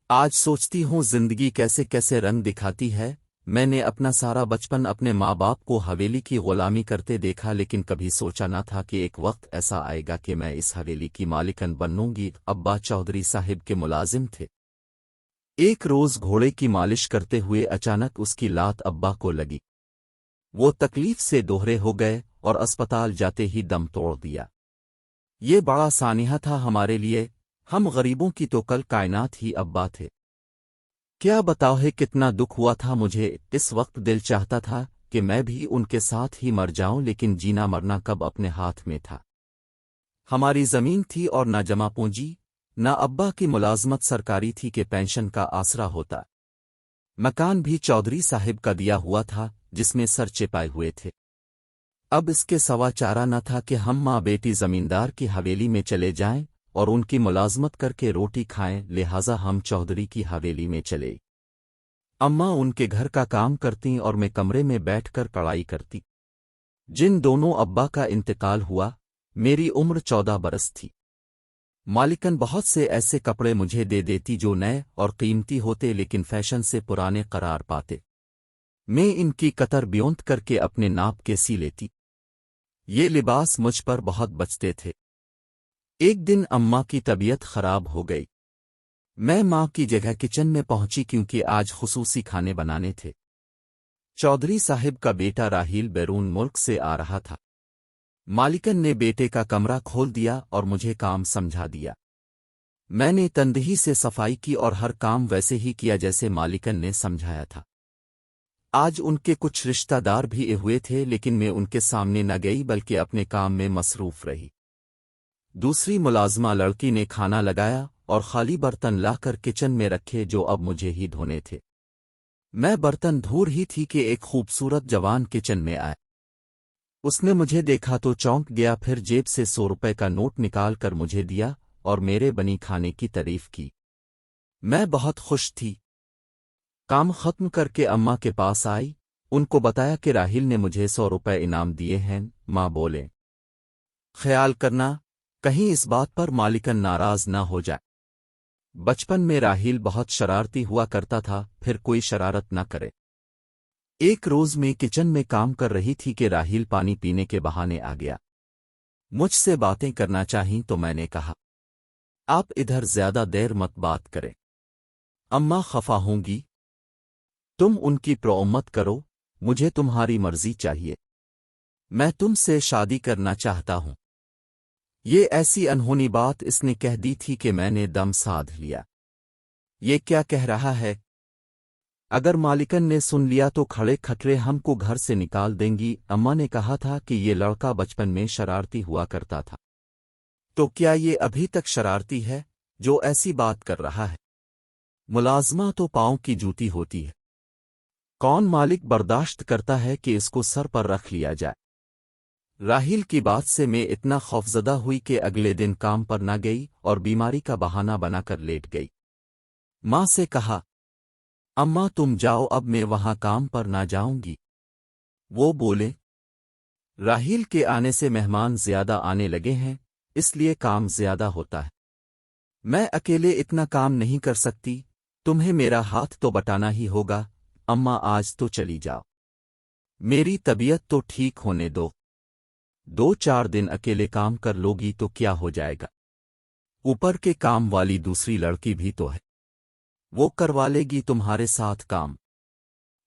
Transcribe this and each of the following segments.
آج سوچتی ہوں زندگی کیسے کیسے رنگ دکھاتی ہے۔ میں نے اپنا سارا بچپن اپنے ماں باپ کو حویلی کی غلامی کرتے دیکھا، لیکن کبھی سوچا نہ تھا کہ ایک وقت ایسا آئے گا کہ میں اس حویلی کی مالکن بنوں گی۔ ابا چودھری صاحب کے ملازم تھے۔ ایک روز گھوڑے کی مالش کرتے ہوئے اچانک اس کی لات ابا کو لگی۔ وہ تکلیف سے دوہرے ہو گئے اور اسپتال جاتے ہی دم توڑ دیا۔ یہ بڑا سانحہ تھا ہمارے لیے، ہم غریبوں کی تو کل کائنات ہی ابا تھے۔ کیا بتاؤ ہے کتنا دکھ ہوا تھا مجھے۔ اس وقت دل چاہتا تھا کہ میں بھی ان کے ساتھ ہی مر جاؤں، لیکن جینا مرنا کب اپنے ہاتھ میں تھا۔ ہماری زمین تھی اور نہ جمع پونجی، نہ ابا کی ملازمت سرکاری تھی کہ پینشن کا آسرا ہوتا۔ مکان بھی چودھری صاحب کا دیا ہوا تھا جس میں سر چپائے ہوئے تھے۔ اب اس کے سوا چارہ نہ تھا کہ ہم ماں بیٹی زمیندار کی حویلی میں چلے جائیں اور ان کی ملازمت کر کے روٹی کھائیں، لہٰذا ہم چودھری کی حویلی میں چلے۔ اماں ان کے گھر کا کام کرتیں اور میں کمرے میں بیٹھ کر پڑھائی کرتی۔ جن دونوں ابا کا انتقال ہوا، میری عمر 14 برس تھی۔ مالکن بہت سے ایسے کپڑے مجھے دے دیتی جو نئے اور قیمتی ہوتے لیکن فیشن سے پرانے قرار پاتے۔ میں ان کی قطر بیونت کر کے اپنے ناپ کے سی لیتی۔ یہ لباس مجھ پر بہت بچتے تھے۔ ایک دن اماں کی طبیعت خراب ہو گئی۔ میں ماں کی جگہ کچن میں پہنچی کیونکہ آج خصوصی کھانے بنانے تھے۔ چودھری صاحب کا بیٹا راہیل بیرون ملک سے آ رہا تھا۔ مالکن نے بیٹے کا کمرہ کھول دیا اور مجھے کام سمجھا دیا۔ میں نے تندہی سے صفائی کی اور ہر کام ویسے ہی کیا جیسے مالکن نے سمجھایا تھا۔ آج ان کے کچھ رشتہ دار بھی ہوئے تھے، لیکن میں ان کے سامنے نہ گئی بلکہ اپنے کام میں مصروف رہی۔ دوسری ملازمہ لڑکی نے کھانا لگایا اور خالی برتن لا کر کچن میں رکھے جو اب مجھے ہی دھونے تھے۔ میں برتن دھو رہی تھی کہ ایک خوبصورت جوان کچن میں آئے۔ اس نے مجھے دیکھا تو چونک گیا، پھر جیب سے 100 روپے کا نوٹ نکال کر مجھے دیا اور میرے بنی کھانے کی تعریف کی۔ میں بہت خوش تھی۔ کام ختم کر کے اماں کے پاس آئی، ان کو بتایا کہ راہیل نے مجھے 100 روپے انعام دیے ہیں۔ ماں بولے، خیال کرنا کہیں اس بات پر مالکن ناراض نہ ہو جائے۔ بچپن میں راہیل بہت شرارتی ہوا کرتا تھا، پھر کوئی شرارت نہ کرے۔ ایک روز میں کچن میں کام کر رہی تھی کہ راہیل پانی پینے کے بہانے آ گیا۔ مجھ سے باتیں کرنا چاہیں تو میں نے کہا، آپ ادھر زیادہ دیر مت بات کریں، اماں خفا ہوں گی۔ تم ان کی پرومت کرو، مجھے تمہاری مرضی چاہیے۔ میں تم سے شادی کرنا چاہتا ہوں۔ یہ ایسی انہونی بات اس نے کہہ دی تھی کہ میں نے دم سادھ لیا۔ یہ کیا کہہ رہا ہے؟ اگر مالکن نے سن لیا تو کھڑے کھٹرے ہم کو گھر سے نکال دیں گی۔ اماں نے کہا تھا کہ یہ لڑکا بچپن میں شرارتی ہوا کرتا تھا، تو کیا یہ ابھی تک شرارتی ہے جو ایسی بات کر رہا ہے؟ ملازمہ تو پاؤں کی جوتی ہوتی ہے، کون مالک برداشت کرتا ہے کہ اس کو سر پر رکھ لیا جائے؟ راہیل کی بات سے میں اتنا خوفزدہ ہوئی کہ اگلے دن کام پر نہ گئی اور بیماری کا بہانہ بنا کر لیٹ گئی۔ ماں سے کہا، اماں تم جاؤ، اب میں وہاں کام پر نہ جاؤں گی۔ وہ بولے، راہیل کے آنے سے مہمان زیادہ آنے لگے ہیں، اس لیے کام زیادہ ہوتا ہے۔ میں اکیلے اتنا کام نہیں کر سکتی، تمہیں میرا ہاتھ تو بٹانا ہی ہوگا۔ اماں آج تو چلی جاؤ، میری طبیعت تو ٹھیک ہونے دو۔ 2-4 دن اکیلے کام کر لوگی تو کیا ہو جائے گا؟ اوپر کے کام والی دوسری لڑکی بھی تو ہے، وہ کروا لے گی تمہارے ساتھ کام۔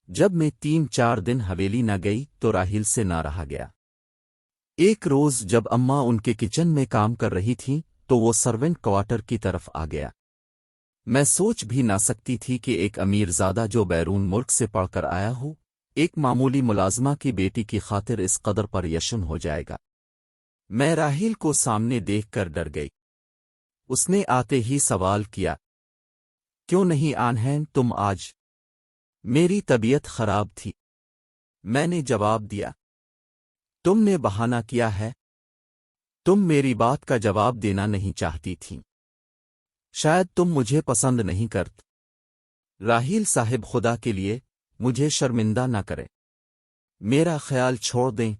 جب میں 3-4 دن حویلی نہ گئی تو راہیل سے نہ رہا گیا۔ ایک روز جب اماں ان کے کچن میں کام کر رہی تھیں تو وہ سرونٹ کوارٹر کی طرف آ گیا۔ میں سوچ بھی نہ سکتی تھی کہ ایک امیر زادہ جو بیرون ملک سے پڑھ کر آیا ہو، ایک معمولی ملازمہ کی بیٹی کی خاطر اس قدر پر یشن ہو جائے گا۔ میں راہیل کو سامنے دیکھ کر ڈر گئی۔ اس نے آتے ہی سوال کیا، کیوں نہیں آنہیں تم آج؟ میری طبیعت خراب تھی۔ میں نے جواب دیا، تم نے بہانہ کیا ہے، تم میری بات کا جواب دینا نہیں چاہتی تھیں، شاید تم مجھے پسند نہیں کرت۔ راہیل صاحب خدا کے لیے مجھے شرمندہ نہ کرے، میرا خیال چھوڑ دیں،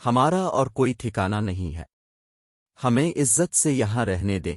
ہمارا اور کوئی ٹھکانہ نہیں ہے، ہمیں عزت سے یہاں رہنے دیں۔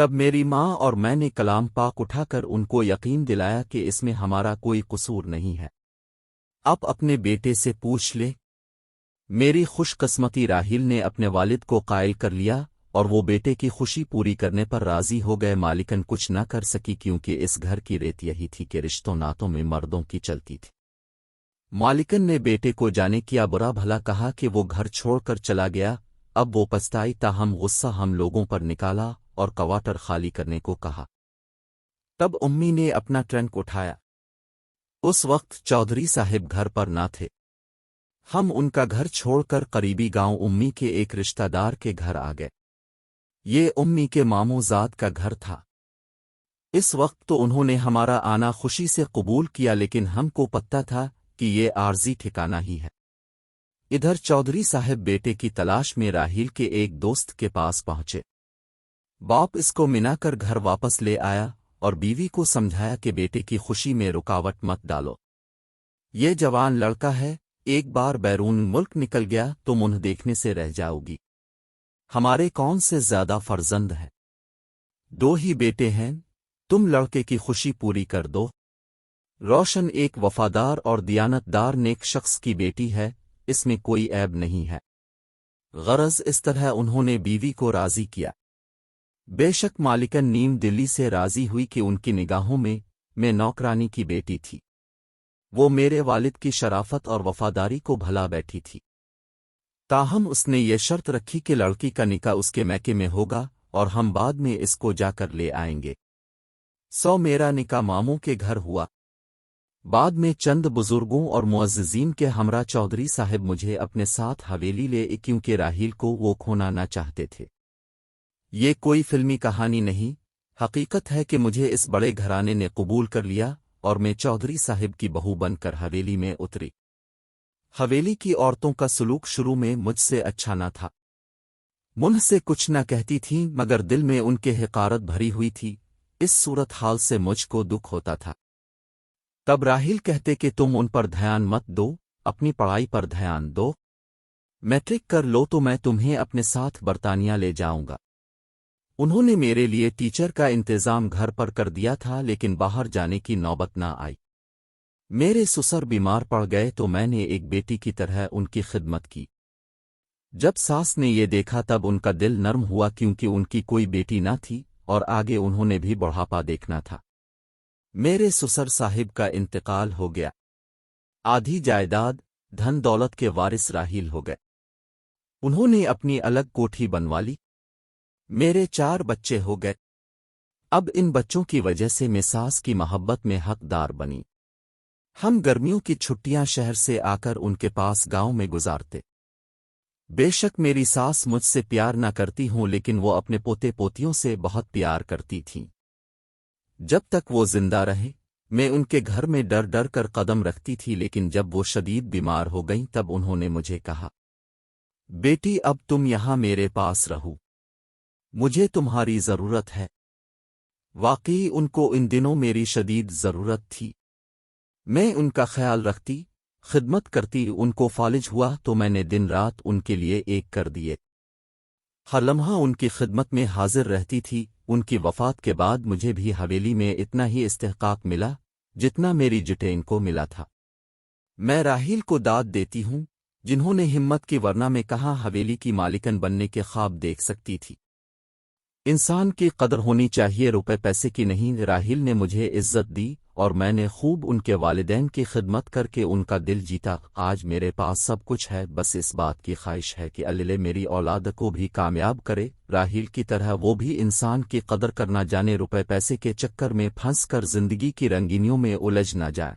تب میری ماں اور میں نے کلام پاک اٹھا کر ان کو یقین دلایا کہ اس میں ہمارا کوئی قصور نہیں ہے۔ اب اپنے بیٹے سے پوچھ لے۔ میری خوش قسمتی راحیل نے اپنے والد کو قائل کر لیا اور وہ بیٹے کی خوشی پوری کرنے پر راضی ہو گئے۔ مالکن کچھ نہ کر سکی کیونکہ اس گھر کی ریت یہی تھی کہ رشتوں ناتوں میں مردوں کی چلتی تھی۔ مالکن نے بیٹے کو جانے کیا برا بھلا کہا کہ وہ گھر چھوڑ کر چلا گیا۔ اب وہ پچھتائی تاہم غصہ ہم لوگوں پر نکالا اور کوارٹر خالی کرنے کو کہا۔ تب امی نے اپنا ٹرنک اٹھایا۔ اس وقت چودھری صاحب گھر پر نہ تھے۔ ہم ان کا گھر چھوڑ کر قریبی گاؤں امی کے ایک رشتہ دار کے گھر آ گئے۔ یہ امی کے ماموں زاد کا گھر تھا۔ اس وقت تو انہوں نے ہمارا آنا خوشی سے قبول کیا لیکن ہم کو پتہ تھا کہ یہ عارضی ٹھکانہ ہی ہے۔ ادھر چودھری صاحب بیٹے کی تلاش میں راحیل کے ایک دوست کے پاس پہنچے۔ باپ اس کو منا کر گھر واپس لے آیا اور بیوی کو سمجھایا کہ بیٹے کی خوشی میں رکاوٹ مت ڈالو۔ یہ جوان لڑکا ہے، ایک بار بیرون ملک نکل گیا تو منہ دیکھنے سے رہ جاؤ گی۔ ہمارے کون سے زیادہ فرزند ہیں؟ 2 ہی بیٹے ہیں، تم لڑکے کی خوشی پوری کر دو۔ روشن ایک وفادار اور دیانت دار نیک شخص کی بیٹی ہے، اس میں کوئی عیب نہیں ہے۔ غرض اس طرح انہوں نے بیوی کو راضی کیا۔ بے شک مالکن نیم دلی سے راضی ہوئی کہ ان کی نگاہوں میں نوکرانی کی بیٹی تھی۔ وہ میرے والد کی شرافت اور وفاداری کو بھلا بیٹھی تھی۔ تاہم اس نے یہ شرط رکھی کہ لڑکی کا نکاح اس کے میکے میں ہوگا اور ہم بعد میں اس کو جا کر لے آئیں گے۔ میرا نکاح ماموں کے گھر ہوا۔ بعد میں چند بزرگوں اور معززین کے ہمراہ چودھری صاحب مجھے اپنے ساتھ حویلی لے کیونکہ راحیل کو وہ کھونا نہ چاہتے تھے۔ یہ کوئی فلمی کہانی نہیں، حقیقت ہے کہ مجھے اس بڑے گھرانے نے قبول کر لیا اور میں چودھری صاحب کی بہو بن کر حویلی میں اتری۔ حویلی کی عورتوں کا سلوک شروع میں مجھ سے اچھا نہ تھا۔ منہ سے کچھ نہ کہتی تھیں مگر دل میں ان کے حقارت بھری ہوئی تھی۔ اس صورتحال سے مجھ کو دکھ ہوتا تھا۔ تب راحیل کہتے کہ تم ان پر دھیان مت دو، اپنی پڑھائی پر دھیان دو۔ میٹرک کر لو تو میں تمہیں اپنے ساتھ برطانیہ لے جاؤں گا۔ انہوں نے میرے لیے ٹیچر کا انتظام گھر پر کر دیا تھا لیکن باہر جانے کی نوبت نہ آئی۔ میرے سسر بیمار پڑ گئے تو میں نے ایک بیٹی کی طرح ان کی خدمت کی۔ جب ساس نے یہ دیکھا تب ان کا دل نرم ہوا کیونکہ ان کی کوئی بیٹی نہ تھی اور آگے انہوں نے بھی بڑھاپا دیکھنا تھا۔ میرے سسر صاحب کا انتقال ہو گیا۔ آدھی جائیداد دھن دولت کے وارث راحیل ہو گئے۔ انہوں نے اپنی الگ کوٹھی بنوا لی۔ میرے 4 بچے ہو گئے۔ اب ان بچوں کی وجہ سے میں ساس کی محبت میں حقدار بنی۔ ہم گرمیوں کی چھٹیاں شہر سے آ کر ان کے پاس گاؤں میں گزارتے۔ بے شک میری ساس مجھ سے پیار نہ کرتی ہوں لیکن وہ اپنے پوتے پوتیوں سے بہت پیار کرتی تھیں۔ جب تک وہ زندہ رہے میں ان کے گھر میں ڈر ڈر کر قدم رکھتی تھی لیکن جب وہ شدید بیمار ہو گئیں تب انہوں نے مجھے کہا، بیٹی اب تم یہاں میرے پاس رہو، مجھے تمہاری ضرورت ہے۔ واقعی ان کو ان دنوں میری شدید ضرورت تھی۔ میں ان کا خیال رکھتی، خدمت کرتی، ان کو فالج ہوا تو میں نے دن رات ان کے لیے ایک کر دیے۔ ہر لمحہ ان کی خدمت میں حاضر رہتی تھی۔ ان کی وفات کے بعد مجھے بھی حویلی میں اتنا ہی استحقاق ملا جتنا میری جٹین کو ملا تھا۔ میں راحیل کو داد دیتی ہوں، جنہوں نے ہمت کی ورنہ میں کہاں حویلی کی مالکن بننے کے خواب دیکھ سکتی تھی۔ انسان کی قدر ہونی چاہیے، روپے پیسے کی نہیں۔ راحیل نے مجھے عزت دی اور میں نے خوب ان کے والدین کی خدمت کر کے ان کا دل جیتا۔ آج میرے پاس سب کچھ ہے، بس اس بات کی خواہش ہے کہ اللہ میری اولاد کو بھی کامیاب کرے، راحیل کی طرح وہ بھی انسان کی قدر کرنا جانے، روپے پیسے کے چکر میں پھنس کر زندگی کی رنگینیوں میں الجھ نہ جائے۔